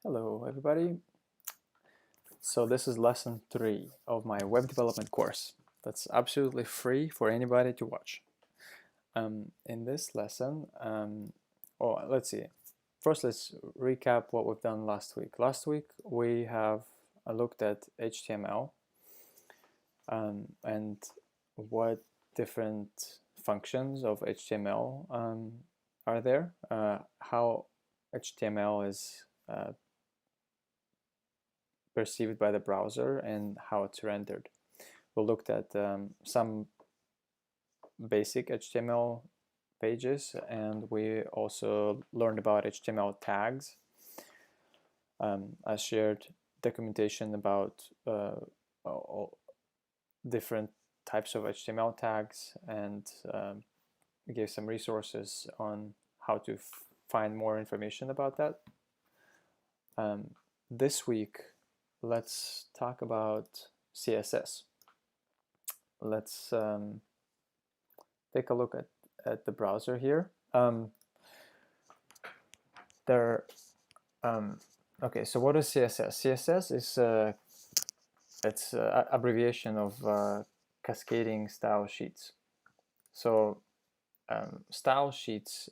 Hello everybody. So this is lesson 3 of my web development course. That's absolutely free for anybody to watch. In this lesson, let's see. First, let's recap what we've done last week. Last week we have looked at HTML and what different functions of HTML are there, how HTML is perceived by the browser and how it's rendered. We looked at some basic HTML pages, and we also learned about HTML tags. I shared documentation about all different types of HTML tags and gave some resources on how to find more information about that. This week, let's talk about CSS. Let's take a look at the browser here. Okay, so what is CSS? CSS is it's an abbreviation of cascading style sheets. So style sheets,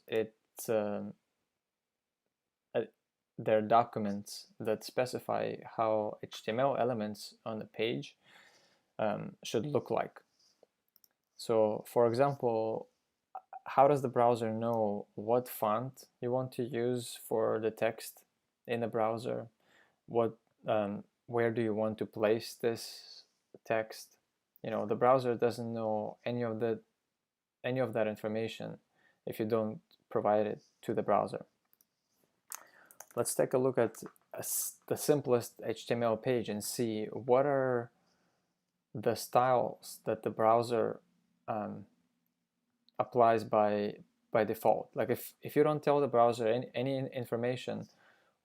they're documents that specify how HTML elements on the page should look like. So for example, how does the browser know what font you want to use for the text in the browser? Where do you want to place this text? The browser doesn't know any of that information if you don't provide it to the browser. Let's take a look at the simplest HTML page and see what are the styles that the browser applies by default. Like if you don't tell the browser any information,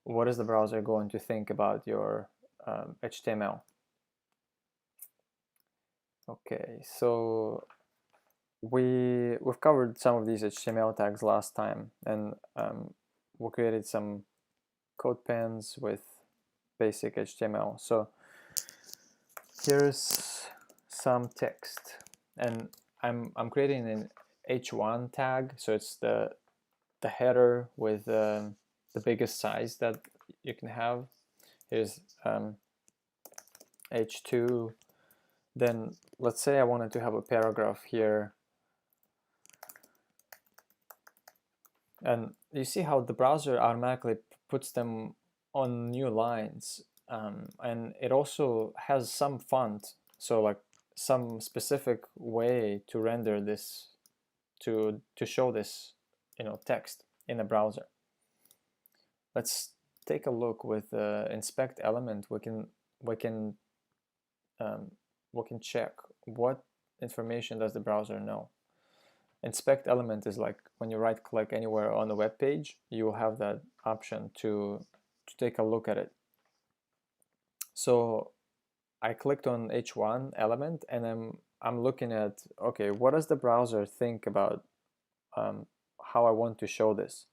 what is the browser going to think about your HTML? Okay, so we've covered some of these HTML tags last time, and we created some CodePens with basic HTML. So here's some text, and I'm creating an h1 tag, so it's the header with the biggest size that you can have. Here's h2. Then let's say I wanted to have a paragraph here, and you see how the browser automatically puts them on new lines, and it also has some font, so like some specific way to render this, to show this text in the browser. Let's take a look with inspect element. We can check what information does the browser know. Inspect element is like when you right click anywhere on the web page, you will have that option to take a look at it. So I clicked on h1 element, and I'm looking at, okay, what does the browser think about how I want to show this?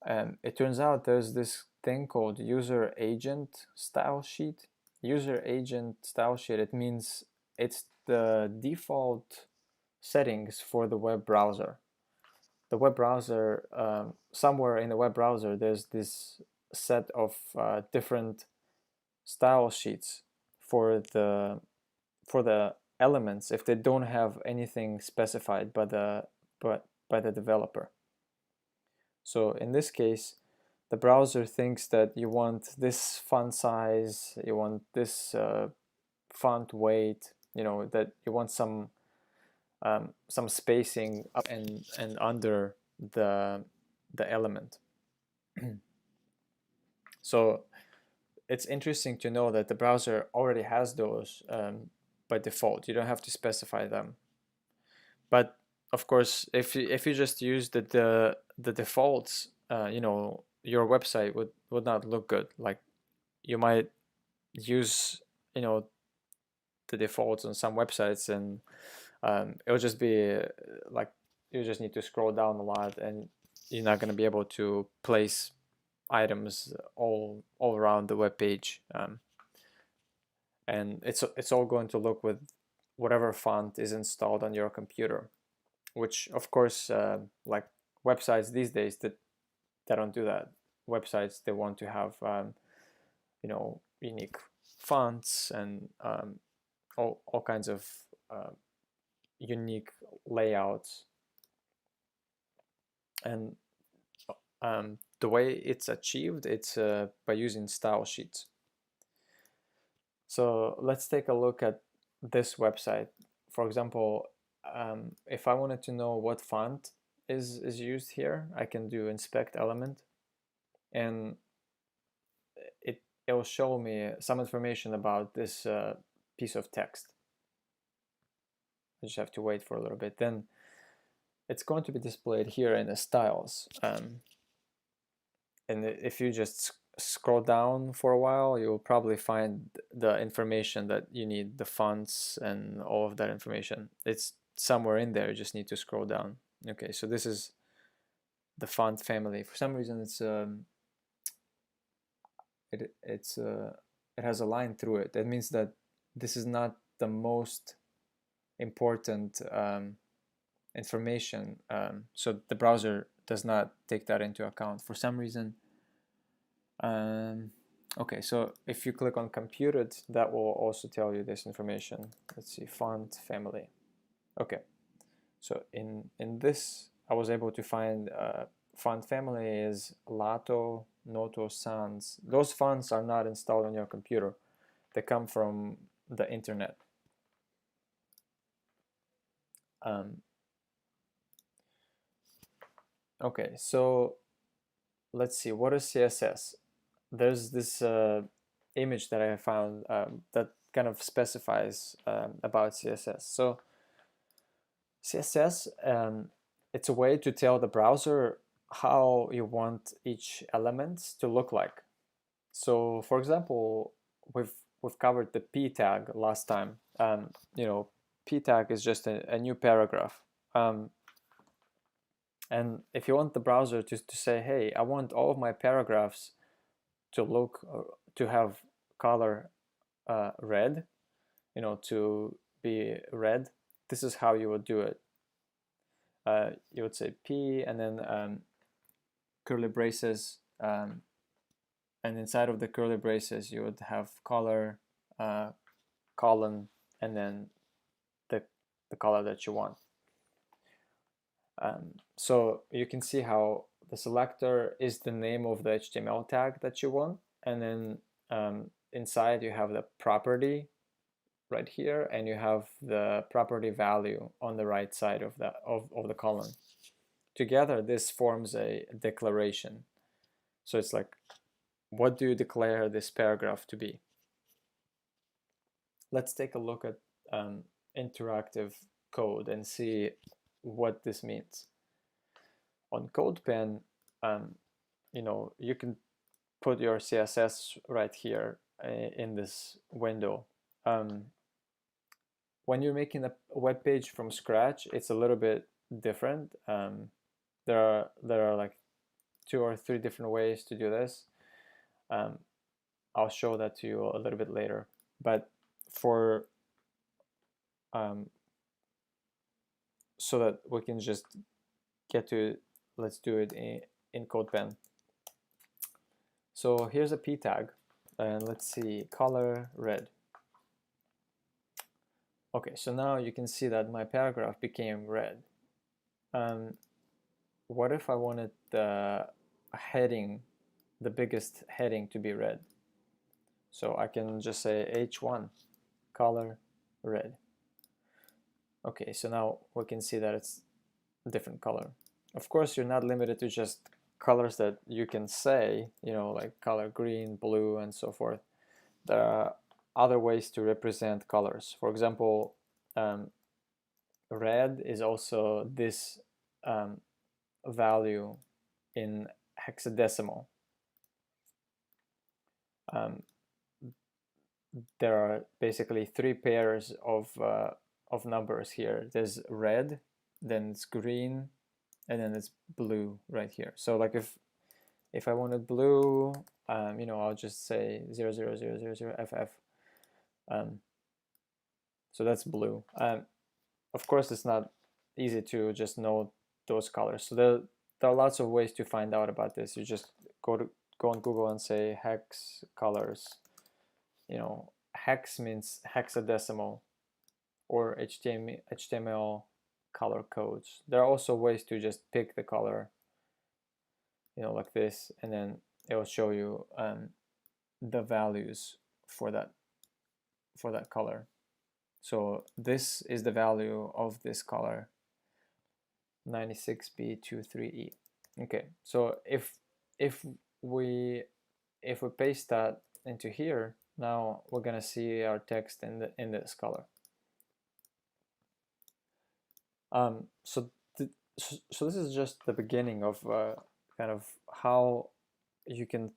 And it turns out there's this thing called user agent style sheet. User agent style sheet, it means it's the default settings for the web browser. The web browser, somewhere in the web browser, there's this set of different style sheets for the elements if they don't have anything specified by the developer. So in this case, the browser thinks that you want this font size, you want this font weight, that you want some spacing up and under the element. So it's interesting to know that the browser already has those by default. You don't have to specify them. But of course, if you just use the defaults, your website would not look good. Like you might use the defaults on some websites, and it'll just be like you just need to scroll down a lot, and you're not going to be able to place items all around the web page, and it's all going to look with whatever font is installed on your computer, which of course, like websites these days, that they don't do that. Websites, they want to have unique fonts and all kinds of unique layouts, and the way it's achieved, it's by using style sheets. So let's take a look at this website. For example, if I wanted to know what font is used here, I can do inspect element, and it will show me some information about this piece of text. I just have to wait for a little bit. Then it's going to be displayed here in the styles. And if you just scroll down for a while, you'll probably find the information that you need, the fonts and all of that information. It's somewhere in there, you just need to scroll down. Okay, so this is the font family. For some reason it has a line through it. That means that this is not the most important information, so the browser does not take that into account for some reason. Okay, so if you click on computed, that will also tell you this information. Let's see, font family. Okay, so in this I was able to find font family is Lato, Noto, Sans. Those fonts are not installed on your computer. They come from the internet. Okay, so let's see, what is CSS? There's this image that I found that kind of specifies about CSS. So CSS, it's a way to tell the browser how you want each element to look like. So for example, we've covered the p tag last time. P tag is just a new paragraph. And if you want the browser to say, hey, I want all of my paragraphs to have color red, to be red, this is how you would do it. You would say P and then curly braces, and inside of the curly braces you would have color, colon, and then the color that you want. So you can see how the selector is the name of the HTML tag that you want, and then inside you have the property right here, and you have the property value on the right side of the column. Together this forms a declaration. So it's like, what do you declare this paragraph to be? Let's take a look at interactive code and see what this means. On CodePen, you can put your CSS right here in this window. When you're making a web page from scratch, it's a little bit different. There are like 2 or 3 different ways to do this. I'll show that to you a little bit later. But for so that we can just get to it, let's do it in CodePen. So here's a p tag, and let's see, color red. Okay, so now you can see that my paragraph became red. What if I wanted the heading, the biggest heading, to be red? So I can just say h1 color red. Okay, so now we can see that it's a different color. Of course, you're not limited to just colors that you can say, like color green, blue, and so forth. There are other ways to represent colors. For example, red is also this value in hexadecimal. There are basically 3 pairs of numbers here. There's red, then it's green, and then it's blue right here. So like If I wanted blue, you know, I'll just say 00000FF. So that's blue. Of course, it's not easy to just know those colors. So there are lots of ways to find out about this. You just go on Google and say hex colors. You know, hex means hexadecimal, or HTML color codes. There are also ways to just pick the color, you know, like this, and then it will show you the values for that color. So this is the value of this color, 96B23E. Okay, so if we paste that into here, now we're gonna see our text in this color. So this is just the beginning of kind of how you can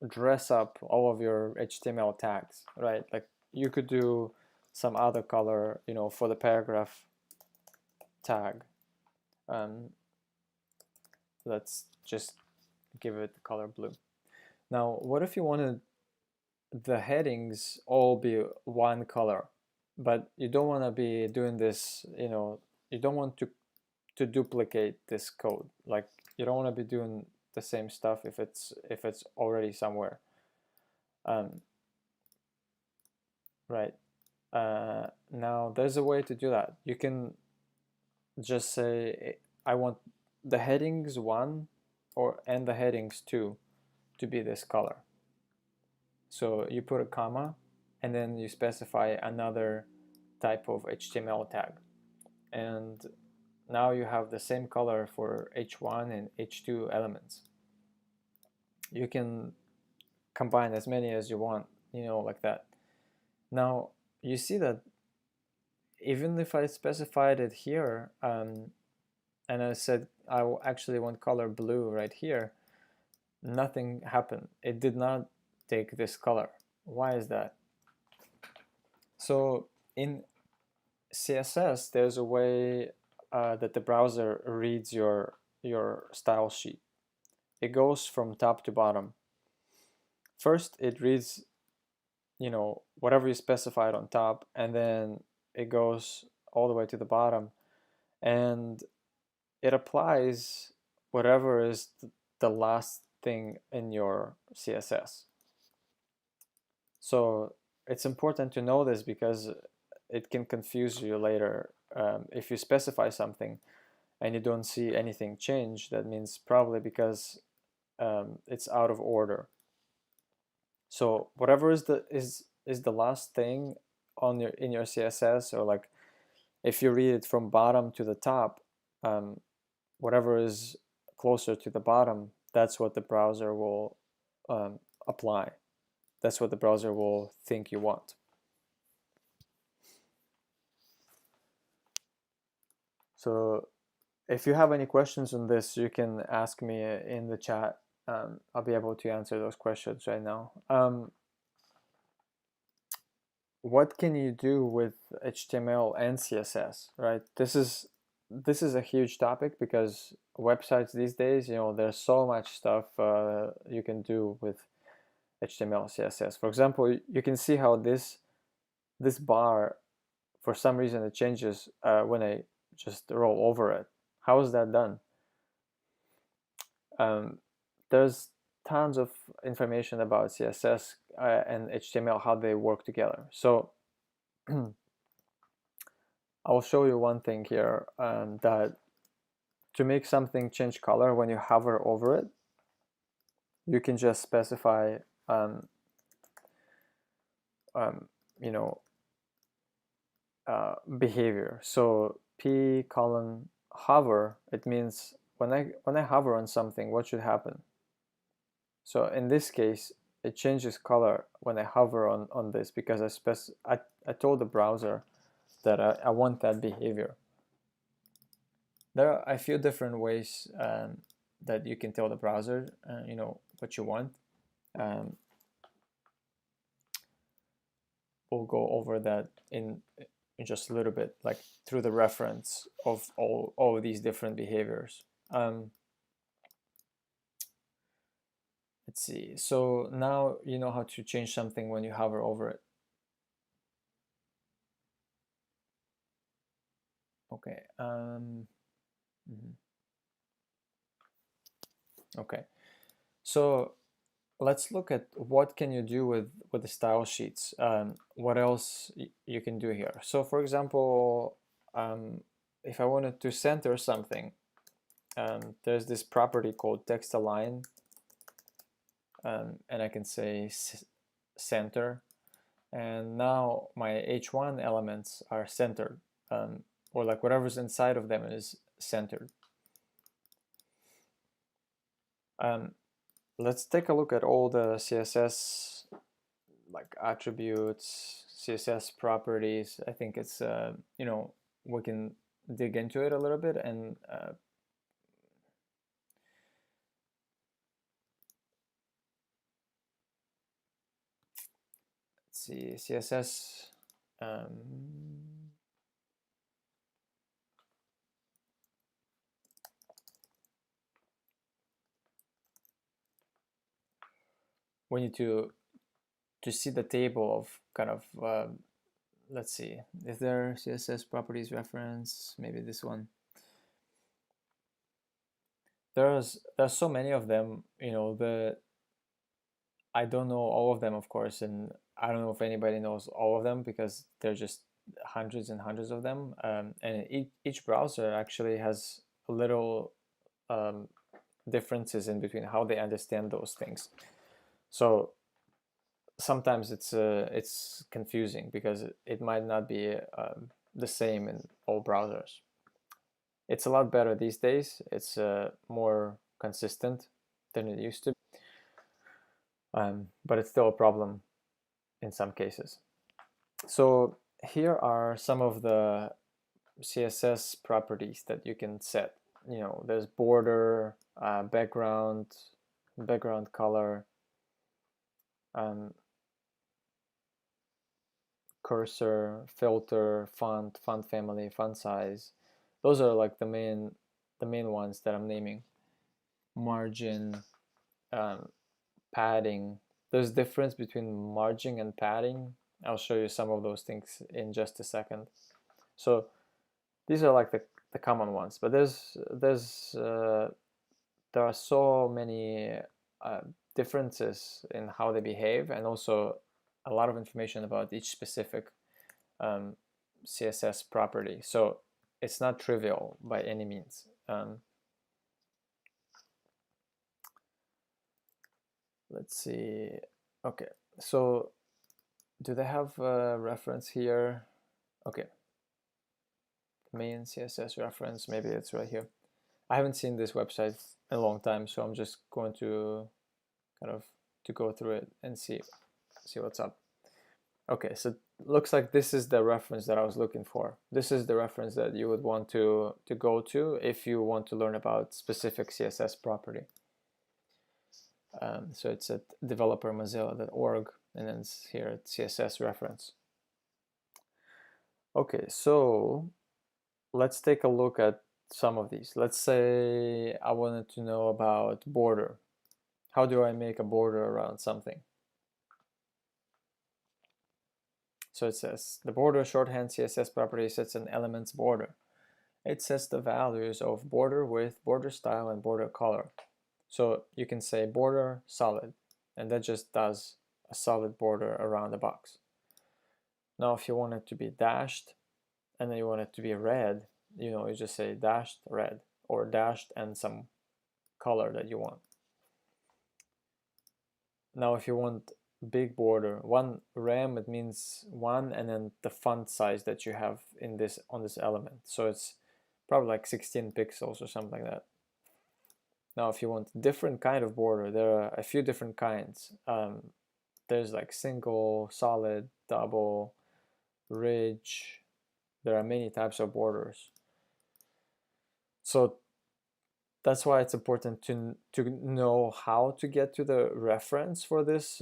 dress up all of your HTML tags, right? Like you could do some other color, you know, for the paragraph tag. Let's just give it the color blue. Now, what if you wanted the headings all be one color, but you don't want to be doing this, you know, you don't want to duplicate this code. Like you don't want to be doing the same stuff if it's already somewhere. Right. Now there's a way to do that. You can just say I want the headings 1 and the headings 2 to be this color. So you put a comma and then you specify another type of HTML tag, and now you have the same color for H1 and H2 elements. You can combine as many as you want, you know, like that. Now you see that even if I specified it here, and I said I actually want color blue right here, nothing happened. It did not take this color. Why is that? So in CSS, there's a way that the browser reads your style sheet. It goes from top to bottom. First, it reads, you know, whatever you specified on top, and then it goes all the way to the bottom, and it applies whatever is the last thing in your CSS. So it's important to know this because it can confuse you later. If you specify something and you don't see anything change, that means probably because it's out of order. So whatever is the last thing on in your CSS, or like if you read it from bottom to the top, whatever is closer to the bottom, that's what the browser will apply. That's what the browser will think you want. So if you have any questions on this, you can ask me in the chat. I'll be able to answer those questions right now. What can you do with HTML and CSS, right? This is a huge topic because websites these days, you know, there's so much stuff you can do with HTML, CSS. For example, you can see how this bar, for some reason, it changes when I just roll over it. How is that done? There's tons of information about CSS and HTML, how they work together. So I'll show you one thing here, that to make something change color when you hover over it, you can just specify you know, behavior. So p:hover, it means when I hover on something, what should happen? So in this case, it changes color when I hover on this because I told the browser that I want that behavior. There are a few different ways that you can tell the browser you know, what you want. We'll go over that in just a little bit, like through the reference of all of these different behaviors. Let's see. So now you know how to change something when you hover over it. Okay. Okay. So let's look at what can you do with the style sheets. What else you can do here? So for example, if I wanted to center something, there's this property called text align, and I can say center, and now my H1 elements are centered, or like whatever's inside of them is centered. Let's take a look at all the CSS like attributes, CSS properties. I think it's you know, we can dig into it a little bit and let's see, CSS. We need to see the table of kind of let's see, is there CSS properties reference? Maybe this one. There's so many of them, you know, I don't know all of them, of course, and I don't know if anybody knows all of them because they're just hundreds and hundreds of them. And each browser actually has a little differences in between how they understand those things. So sometimes it's confusing because it might not be the same in all browsers. It's a lot better these days. It's more consistent than it used to be. But it's still a problem in some cases. So here are some of the CSS properties that you can set. You know, there's border, background color, cursor, filter, font family, font size. Those are like the main ones that I'm naming. Margin, padding. There's difference between margin and padding. I'll show you some of those things in just a second. So these are like the common ones, but there are so many differences in how they behave, and also a lot of information about each specific CSS property. So it's not trivial by any means. Let's see. Okay, so do they have a reference here? Okay, main CSS reference, maybe it's right here. I haven't seen this website in a long time, so I'm just going to kind of to go through it and see what's up. Okay, so it looks like this is the reference that I was looking for. This is the reference that you would want to go to if you want to learn about specific CSS property. So it's at developer.mozilla.org, and then it's here at CSS Reference. Okay, so let's take a look at some of these. Let's say I wanted to know about border. How do I make a border around something? So it says the border shorthand CSS property sets an element's border. It sets the values of border width, border style, and border color. So you can say border solid, and that just does a solid border around the box. Now if you want it to be dashed and then you want it to be red, you know, you just say dashed red or dashed and some color that you want. Now if you want big border, one rem, it means one and then the font size that you have in this on this element. So it's probably like 16 pixels or something like that. Now if you want different kind of border, there are a few different kinds. There's like single, solid, double, ridge. There are many types of borders. So that's why it's important to know how to get to the reference for this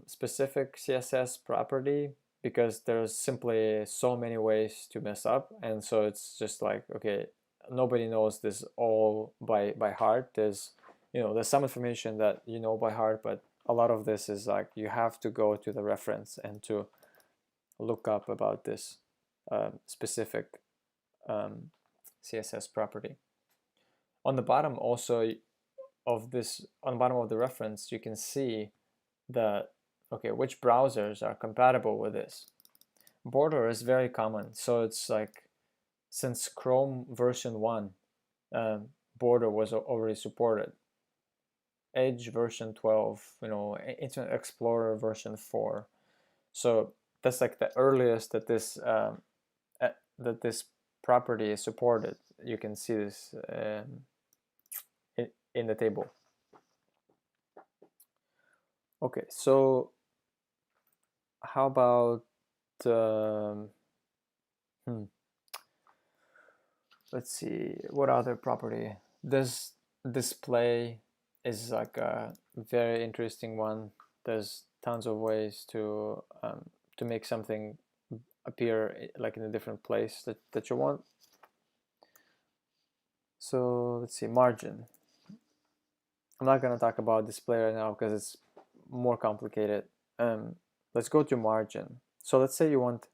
specific CSS property, because there's simply so many ways to mess up, and so it's just like, okay, nobody knows this all by heart. There's there's some information that you know by heart, but a lot of this is like you have to go to the reference and to look up about this specific CSS property. On the bottom also of this, on the bottom of the reference, you can see that, okay, which browsers are compatible with this. Border is very common, so it's like since Chrome version 1, Border was already supported. Edge version 12, Internet Explorer version 4. So that's like the earliest that this property is supported. You can see this in the table. Okay, so how about let's see, what other property? This display is like a very interesting one. There's tons of ways to make something appear like in a different place that you want. So let's see, margin. I'm not going to talk about display right now because it's more complicated. Let's go to margin. So let's say you want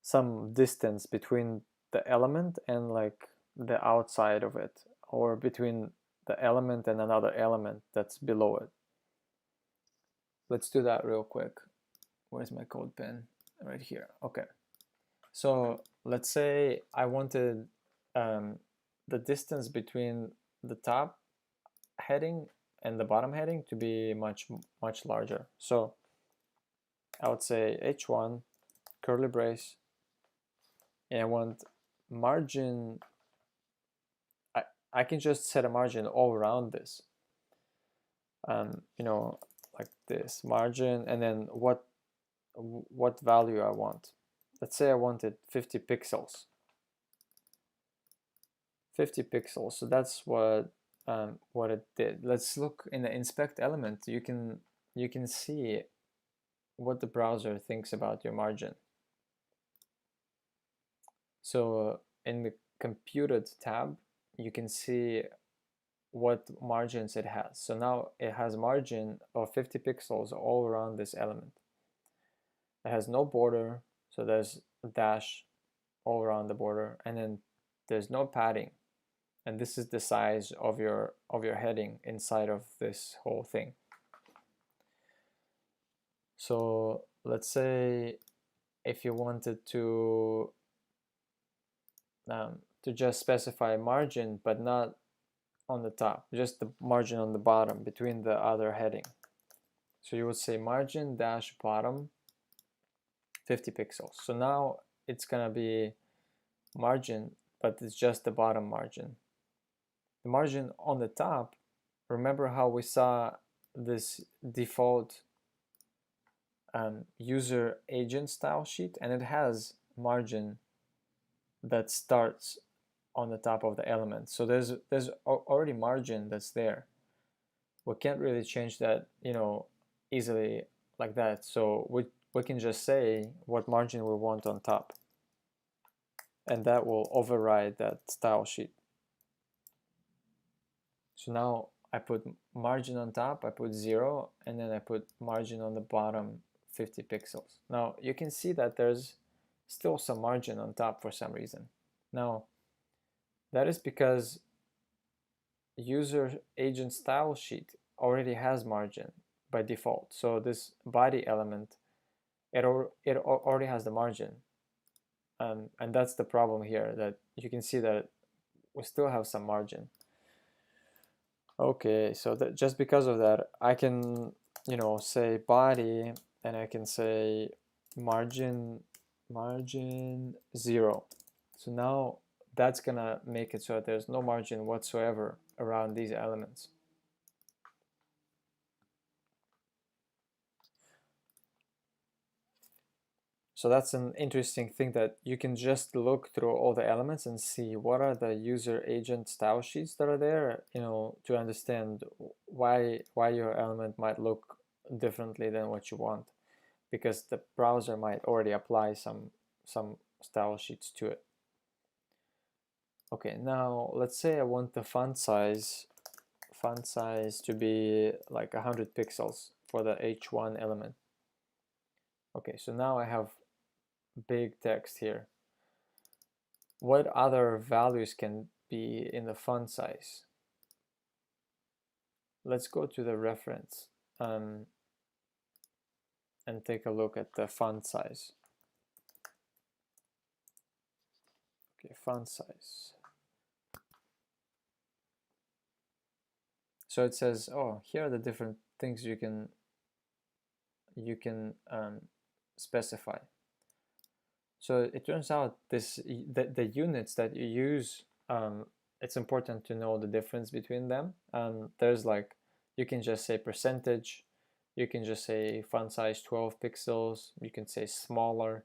some distance between the element and like the outside of it, or between the element and another element that's below it. Let's do that real quick. Where's my CodePen? Right here. Okay. So let's say I wanted the distance between the top heading and the bottom heading to be much larger. So I would say h1 curly brace, and I want margin. I can just set a margin all around this, like this margin, and then what value I want. Let's say I wanted 50 pixels. 50 pixels. So that's what it did. Let's look in the inspect element. You can see what the browser thinks about your margin. So in the computed tab, you can see what margins it has. So now it has margin of 50 pixels all around this element. It has no border, so there's a dash all around the border, and then there's no padding. And this is the size of your heading inside of this whole thing. So let's say if you wanted to just specify margin, but not on the top, just the margin on the bottom between the other heading. So you would say margin dash bottom 50 pixels. So now it's gonna be margin, but it's just the bottom margin. The margin on the top, remember how we saw this default user agent style sheet, and it has margin that starts on the top of the element. So there's already margin that's there. We can't really change that, easily like that. So we can just say what margin we want on top, and that will override that style sheet. So now I put margin on top, I put 0, and then I put margin on the bottom 50 pixels. Now you can see that there's still some margin on top for some reason. Now that is because user agent style sheet already has margin by default. So this body element, it already has the margin. And that's the problem here, that you can see that we still have some margin. Okay, so that just because of that, I can, say body, and I can say margin 0. So now that's gonna make it so that there's no margin whatsoever around these elements. So that's an interesting thing, that you can just look through all the elements and see what are the user agent style sheets that are there, to understand why your element might look differently than what you want, because the browser might already apply some style sheets to it. Okay, now let's say I want the font size font size to be like 100 pixels for the H1 element. Okay, so now I have big text here. What other values can be in the font size? Let's go to the reference and take a look at the font size. Okay, font size. So it says, oh, here are the different things you can specify. So it turns out the units that you use, it's important to know the difference between them. There's like, you can just say percentage, you can just say font size 12 pixels, you can say smaller,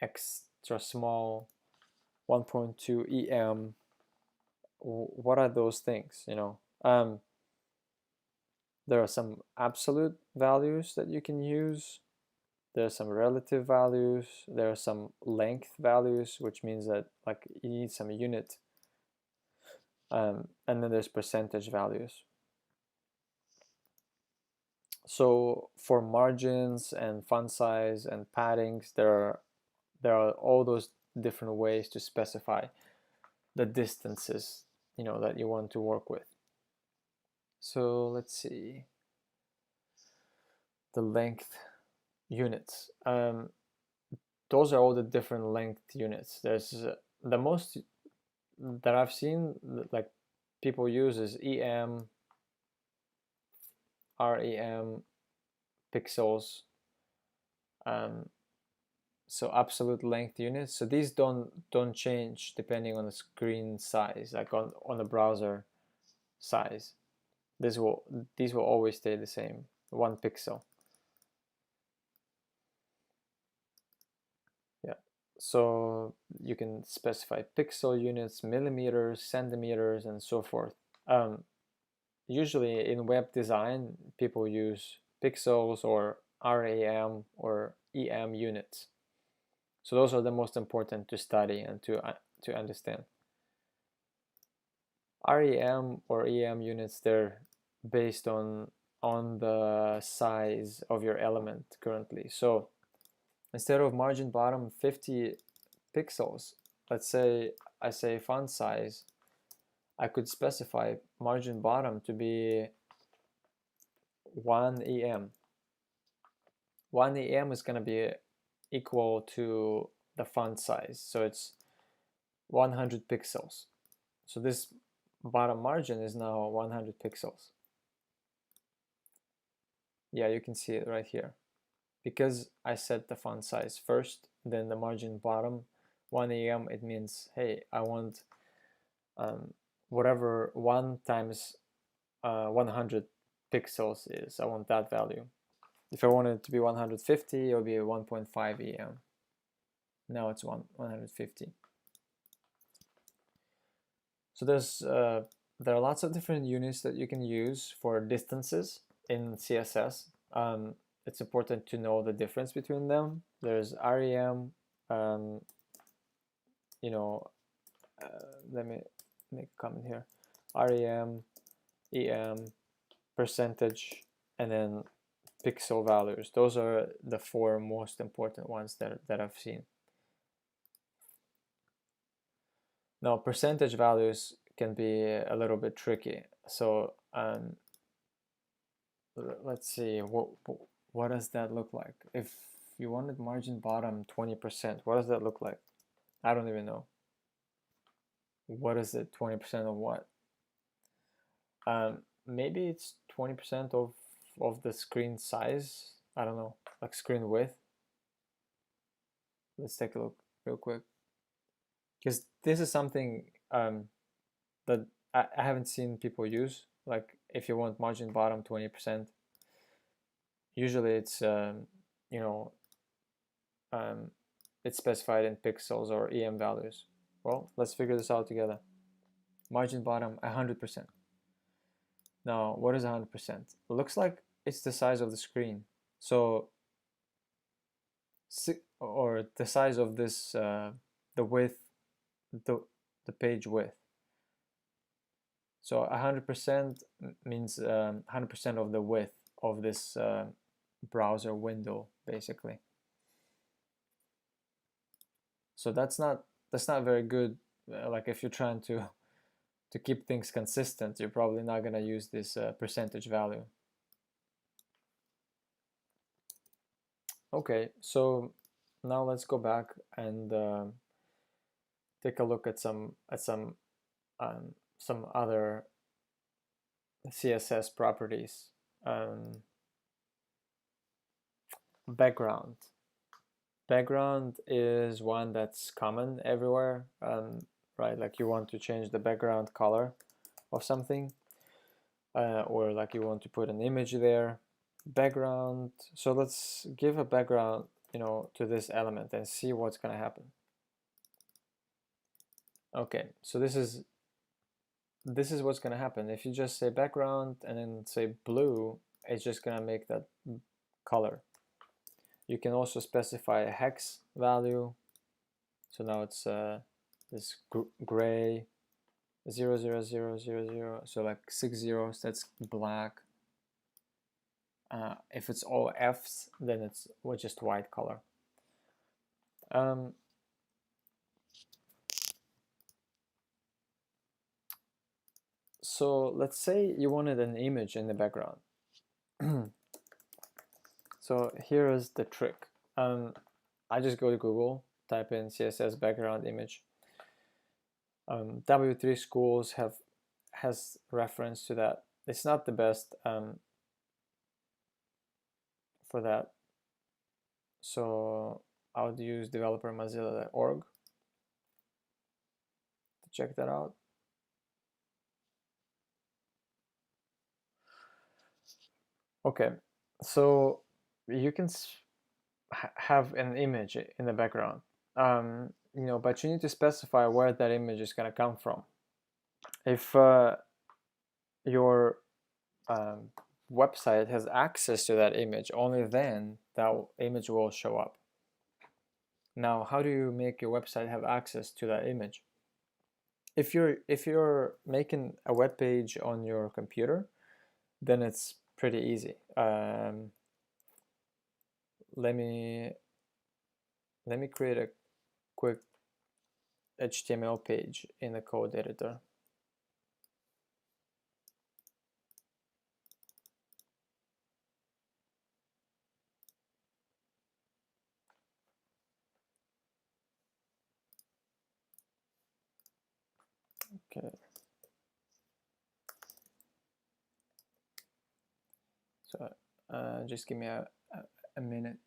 extra small, 1.2 EM. What are those things, you know? There are some absolute values that you can use. There are some relative values. There are some length values, which means that like you need some unit. And then there's percentage values. So for margins and font size and paddings, there are all those different ways to specify the distances, you know, that you want to work with. So let's see. The length units. Those are all the different length units. There's the most that I've seen, like people use, is EM, REM, pixels. So absolute length units. So these don't change depending on the screen size, like on the browser size. These will always stay the same, 1 pixel. Yeah. So you can specify pixel units, millimeters, centimeters, and so forth. Usually in web design, people use pixels or RAM or EM units. So those are the most important to study and to understand. RAM or EM units, they're based on the size of your element currently. So instead of margin bottom 50 pixels, let's say I say font size, I could specify margin bottom to be 1 EM. 1 EM is going to be equal to the font size, so it's 100 pixels. So this bottom margin is now 100 pixels. Yeah, you can see it right here. Because I set the font size first, then the margin bottom 1 EM, it means, hey, I want whatever 1 times 100 pixels is, I want that value. If I want it to be 150, it will be 1.5 EM. Now it's 150. So there are lots of different units that you can use for distances in CSS. It's important to know the difference between them. There's REM, you know, let me make a comment here. REM, EM, percentage, and then pixel values. Those are the 4 most important ones that I've seen. Now, percentage values can be a little bit tricky. So let's see, what does that look like? If you wanted margin bottom 20%, what does that look like? I don't even know. What is it? 20% of what? Maybe it's 20% of the screen size. I don't know, like screen width. Let's take a look real quick, because this is something that I haven't seen people use. Like if you want margin bottom 20%, usually it's you know, it's specified in pixels or EM values. Well, let's figure this out together. Margin bottom 100%. Now, what is 100%? It looks like it's the size of the screen. So, or the size of this, the width, the page width. So 100% means 100% of the width of this browser window, basically. So that's not very good. Like if you're trying to keep things consistent, you're probably not going to use this percentage value. Okay, so now let's go back and take a look at some other CSS properties. Background. Background is one that's common everywhere, right? Like you want to change the background color of something, or like you want to put an image there. Background. So let's give a background, to this element and see what's gonna happen. Okay, so this is what's gonna happen. If you just say background and then say blue, it's just gonna make that color. You can also specify a hex value. So now it's this gray 00000, so like 6 zeros, that's black. If it's all F's, then it's just white color. So let's say you wanted an image in the background. So here is the trick. I just go to Google, type in CSS background image. W3 Schools has reference to that. It's not the best for that. So I would use developer.mozilla.org to check that out. Okay, so you can have an image in the background, but you need to specify where that image is going to come from. If your website has access to that image, only then that image will show up. Now, how do you make your website have access to that image? If you're making a web page on your computer, then it's pretty easy. Let me create a quick HTML page in the code editor. Okay. So just give me a minute.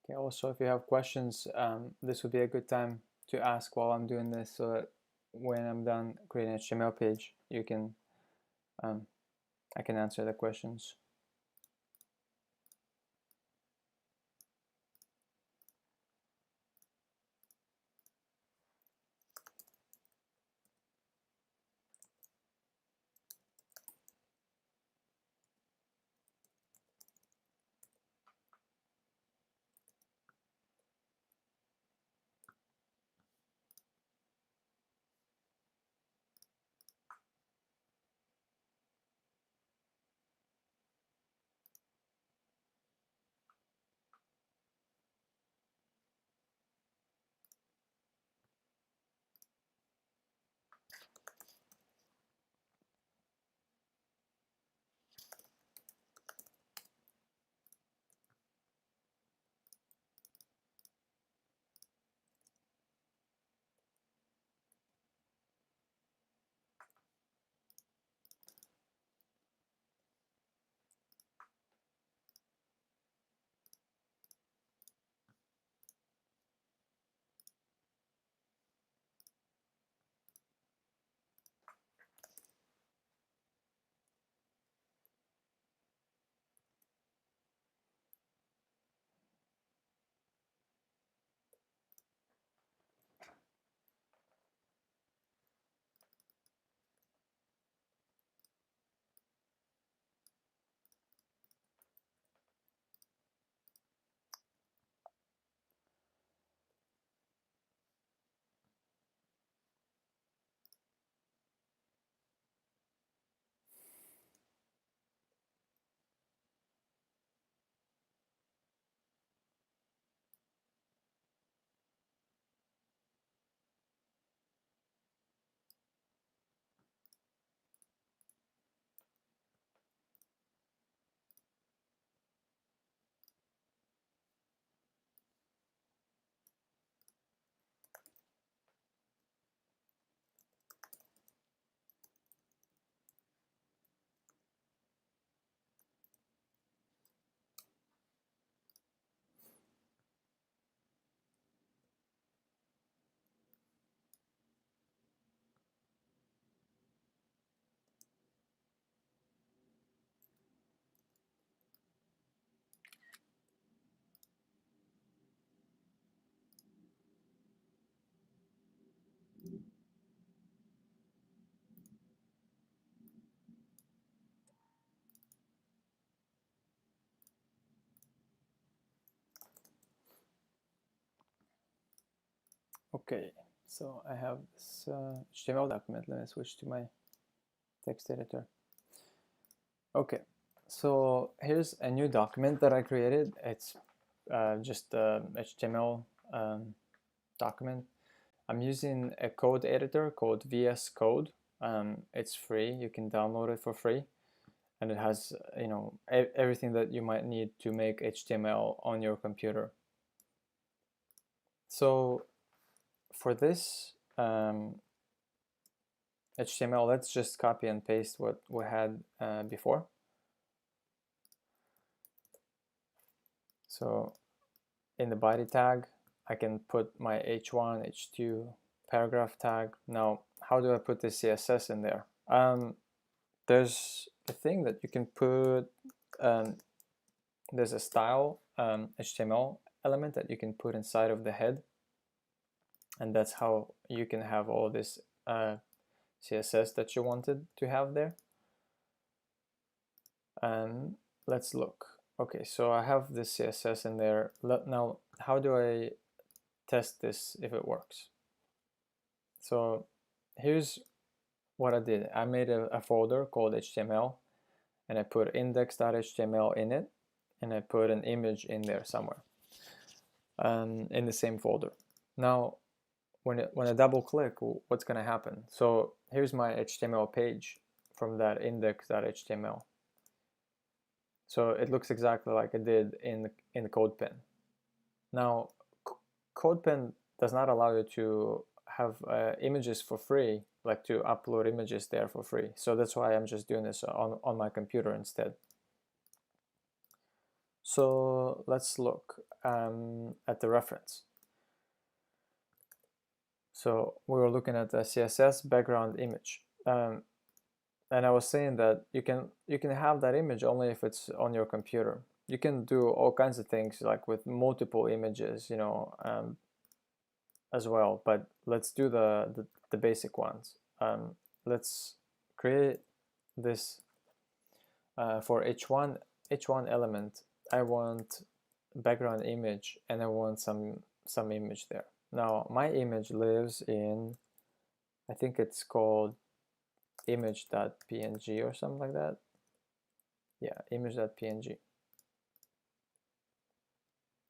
Okay, also if you have questions, this would be a good time to ask while I'm doing this, so that when I'm done creating an HTML page, you can I can answer the questions. Okay, so I have this HTML document. Let me switch to my text editor. Okay, so here's a new document that I created. It's just a HTML document. I'm using a code editor called VS Code. It's free. You can download it for free, and it has everything that you might need to make HTML on your computer. So for this HTML, let's just copy and paste what we had before. So in the body tag, I can put my h1, h2 paragraph tag. Now, how do I put the CSS in there? There's a thing that you can put, there's a style HTML element that you can put inside of the head. And that's how you can have all this CSS that you wanted to have there. And let's look. Okay, so I have this CSS in there. Now, how do I test this if it works? So here's what I did. I made a folder called HTML, and I put index.html in it, and I put an image in there somewhere in the same folder. Now, when I double click, what's going to happen? So here's my HTML page from that index.html. So it looks exactly like it did in the CodePen. Now, CodePen does not allow you to have images for free, like to upload images there for free. So that's why I'm just doing this on my computer instead. So let's look at the reference. So we were looking at the CSS background image. And I was saying that you can have that image only if it's on your computer. You can do all kinds of things like with multiple images, as well. But let's do the basic ones. Let's create this for h1 element. I want background image, and I want some image there. Now my image lives in, I think it's called image.png or something like that. Yeah, image.png.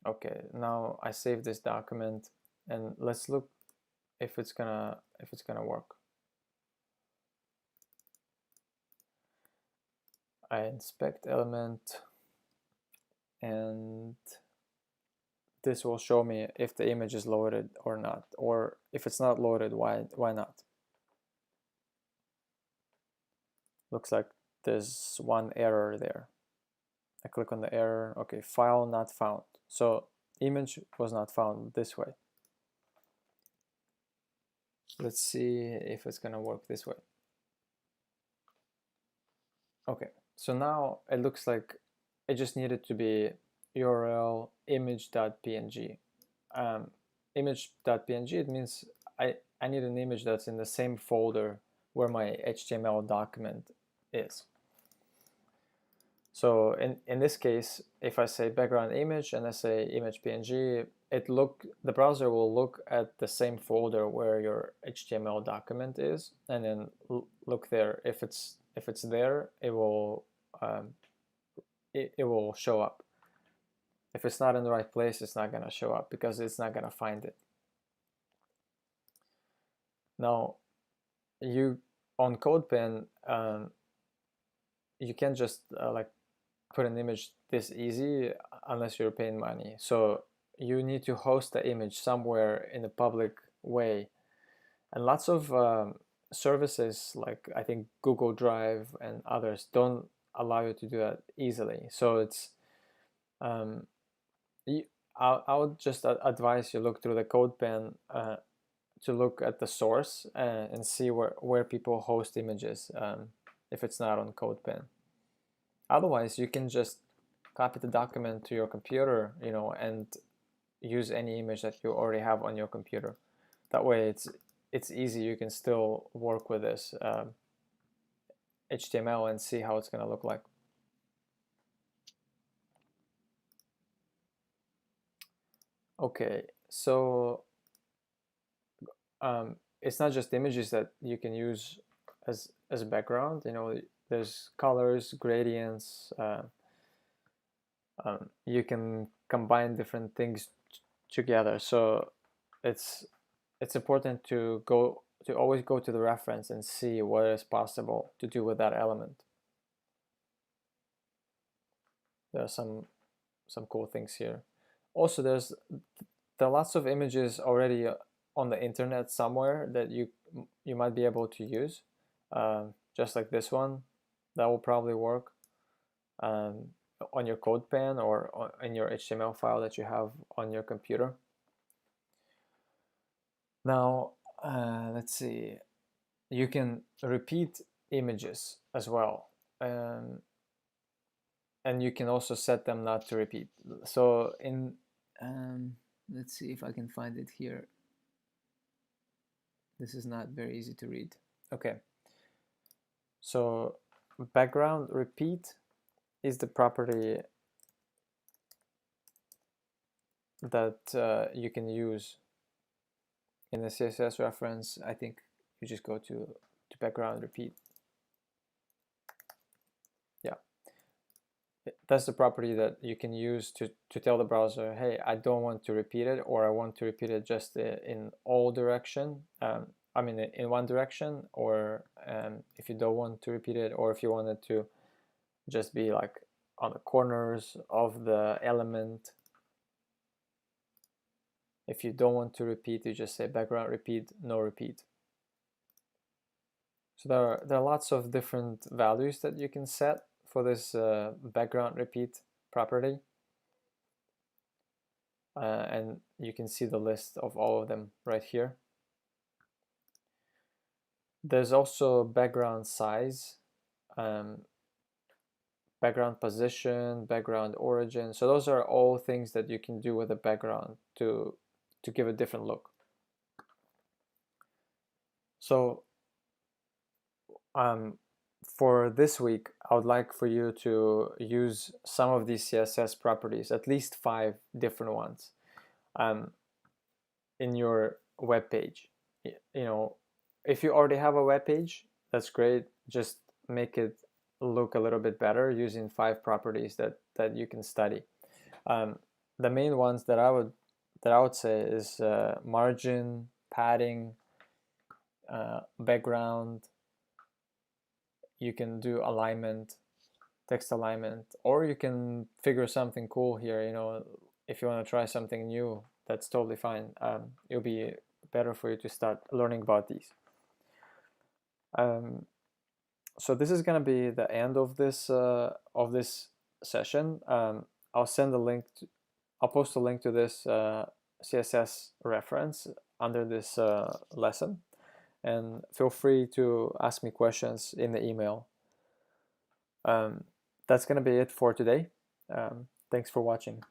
Okay, now I save this document, and let's look if it's gonna work. I inspect element, and this will show me if the image is loaded or not, or if it's not loaded, why not. Looks like there's one error there. I click on the error. Okay, file not found. So image was not found this way. Let's see if it's gonna work this way. Okay, so now it looks like it just needed to be URL image.png. Image.png, it means I need an image that's in the same folder where my HTML document is. So in this case, if I say background image and I say image PNG, the browser will look at the same folder where your HTML document is, and then look there. If it's there, it will show up. If it's not in the right place, it's not going to show up because it's not going to find it. Now, on CodePen, you can't just like put an image this easy unless you're paying money. So you need to host the image somewhere in a public way, and lots of services like I think Google Drive and others don't allow you to do that easily. So it's I would just advise you look through the CodePen to look at the source and see where people host images if it's not on CodePen. Otherwise, you can just copy the document to your computer, and use any image that you already have on your computer. That way, it's easy. You can still work with this HTML and see how it's going to look like. Okay, so it's not just images that you can use as a background. You know, there's colors, gradients. You can combine different things together. So it's important to always go to the reference and see what is possible to do with that element. There are some cool things here. Also, there are lots of images already on the internet somewhere that you might be able to use, just like this one. That will probably work on your CodePen or in your HTML file that you have on your computer. Now, let's see. You can repeat images as well, and you can also set them not to repeat. So in let's see if I can find it here. This is not very easy to read. Okay. So background repeat is the property that you can use in the CSS reference. I think you just go to background repeat. Yeah, that's the property that you can use to tell the browser, hey, I don't want to repeat it, or I want to repeat it just in all direction. I mean, in one direction, or if you don't want to repeat it, or if you want it to just be like on the corners of the element. If you don't want to repeat, you just say background repeat, no repeat. So there are lots of different values that you can set for this background repeat property. And you can see the list of all of them right here. There's also background size, background position, background origin. So those are all things that you can do with a background to give a different look. So for this week, I would like for you to use some of these CSS properties, at least 5 different ones, in your web page. You know, if you already have a web page, that's great. Just make it look a little bit better using 5 properties that you can study. The main ones that I would say is margin, padding, background. You can do alignment, text alignment, or you can figure something cool here. You know, if you want to try something new, that's totally fine. It'll be better for you to start learning about these. So this is going to be the end of this session. I'll send a link. I'll post a link to this CSS reference under this lesson, and feel free to ask me questions in the email. That's going to be it for today. Thanks for watching.